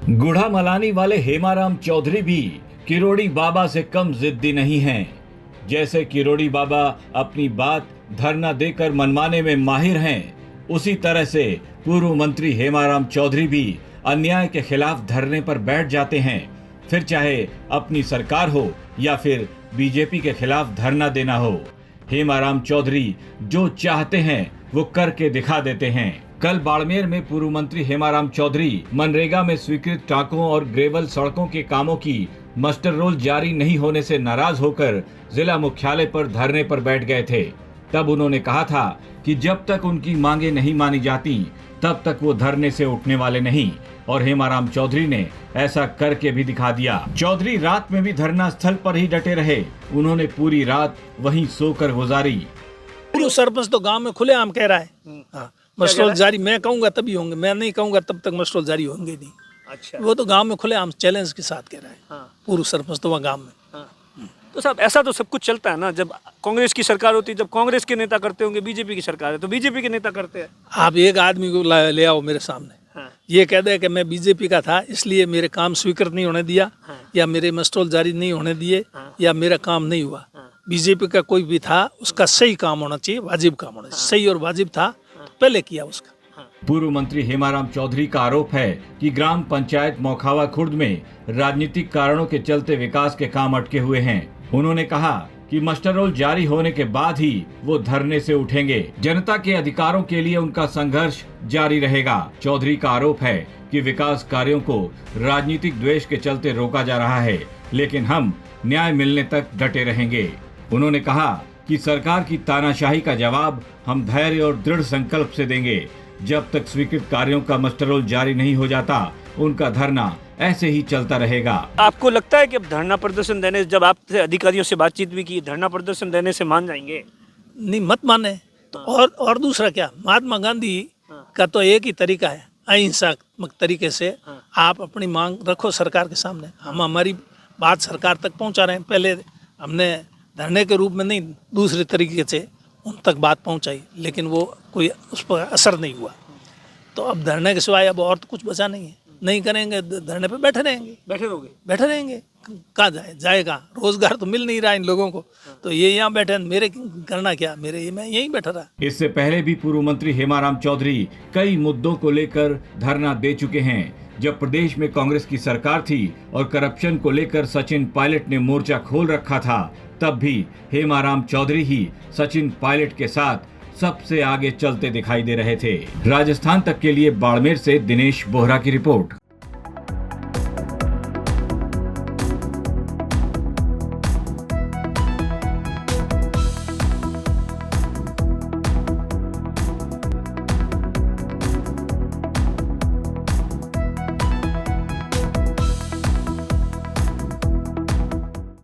गुढ़ा मलानी वाले हेमाराम चौधरी भी किरोड़ी बाबा से कम जिद्दी नहीं हैं। जैसे किरोड़ी बाबा अपनी बात धरना देकर मनवाने में माहिर हैं, उसी तरह से पूर्व मंत्री हेमाराम चौधरी भी अन्याय के खिलाफ धरने पर बैठ जाते हैं। फिर चाहे अपनी सरकार हो या फिर बीजेपी के खिलाफ धरना देना हो, हेमाराम चौधरी जो चाहते हैं वो करके दिखा देते हैं। कल बाड़मेर में पूर्व मंत्री हेमाराम चौधरी मनरेगा में स्वीकृत टाकों और ग्रेवल सड़कों के कामों की मास्टर रोल जारी नहीं होने से नाराज होकर जिला मुख्यालय पर धरने पर बैठ गए थे। तब उन्होंने कहा था कि जब तक उनकी मांगे नहीं मानी जाती तब तक वो धरने से उठने वाले नहीं, और हेमाराम चौधरी ने ऐसा करके भी दिखा दिया। चौधरी रात में भी धरना स्थल पर ही डटे रहे। उन्होंने पूरी रात वहीं सोकर गुजारी। पूर्व सरपंच तो गांव में खुलेआम कह रहा है मस्ट्रोल जारी मैं कहूंगा तभी होंगे, मैं नहीं कहूंगा तब तक मस्ट्रोल जारी होंगे नहीं। अच्छा, वो तो गांव में खुलेआम चैलेंज के साथ कह रहा है। हाँ। पूर्व सरपंच तो वहाँ गांव में। हाँ। तो साहब ऐसा तो सब कुछ चलता है ना, जब कांग्रेस की सरकार होती है, जब कांग्रेस के नेता करते होंगे, बीजेपी की सरकार है तो बीजेपी के नेता करते हैं। आप एक आदमी को ले आओ मेरे सामने, हाँ। ये कह दे कि मैं बीजेपी का था इसलिए मेरे काम स्वीकृत नहीं होने दिया, हाँ। या मेरे मस्ट्रोल जारी नहीं होने दिए, हाँ। या मेरा काम नहीं हुआ। हाँ। बीजेपी का कोई भी था उसका सही काम होना चाहिए, वाजिब काम होना चाहिए। सही और वाजिब था तो पहले किया उसका। पूर्व मंत्री हेमाराम चौधरी का आरोप है कि ग्राम पंचायत मोखावा खुर्द में राजनीतिक कारणों के चलते विकास के काम अटके हुए हैं। उन्होंने कहा कि मास्टर रोल जारी होने के बाद ही वो धरने से उठेंगे। जनता के अधिकारों के लिए उनका संघर्ष जारी रहेगा। चौधरी का आरोप है कि विकास कार्यों को राजनीतिक द्वेष के चलते रोका जा रहा है, लेकिन हम न्याय मिलने तक डटे रहेंगे। उन्होंने कहा कि सरकार की तानाशाही का जवाब हम धैर्य और दृढ़ संकल्प से देंगे। जब तक स्वीकृत कार्यों का मास्टर रोल जारी नहीं हो जाता, उनका धरना ऐसे ही चलता रहेगा। आपको लगता है कि अब धरना प्रदर्शन देने, जब आपसे अधिकारियों से बातचीत भी की, धरना प्रदर्शन देने से मान जाएंगे? नहीं, मत माने तो और दूसरा क्या, महात्मा गांधी का तो एक ही तरीका है, अहिंसात्मक तरीके से आप अपनी मांग रखो सरकार के सामने। हम हमारी बात सरकार तक पहुंचा रहे हैं। पहले हमने धरने के रूप में नहीं, दूसरे तरीके से उन तक बात पहुंचाई, लेकिन वो कोई उस पर असर नहीं हुआ। तो अब धरने के सिवाय अब और तो कुछ बचा नहीं है। नहीं करेंगे धरने पे बैठे रहेंगे। बैठे रहेंगे कहाँ जाएगा? रोजगार तो मिल नहीं रहा इन लोगों को, तो ये यहाँ बैठे, मेरे करना क्या, मैं यहीं बैठा रहा। इससे पहले भी पूर्व मंत्री हेमाराम चौधरी कई मुद्दों को लेकर धरना दे चुके हैं। जब प्रदेश में कांग्रेस की सरकार थी और करप्शन को लेकर सचिन पायलट ने मोर्चा खोल रखा था, तब भी हेमाराम चौधरी ही सचिन पायलट के साथ सबसे आगे चलते दिखाई दे रहे थे। राजस्थान तक के लिए बाड़मेर से दिनेश बोहरा की रिपोर्ट।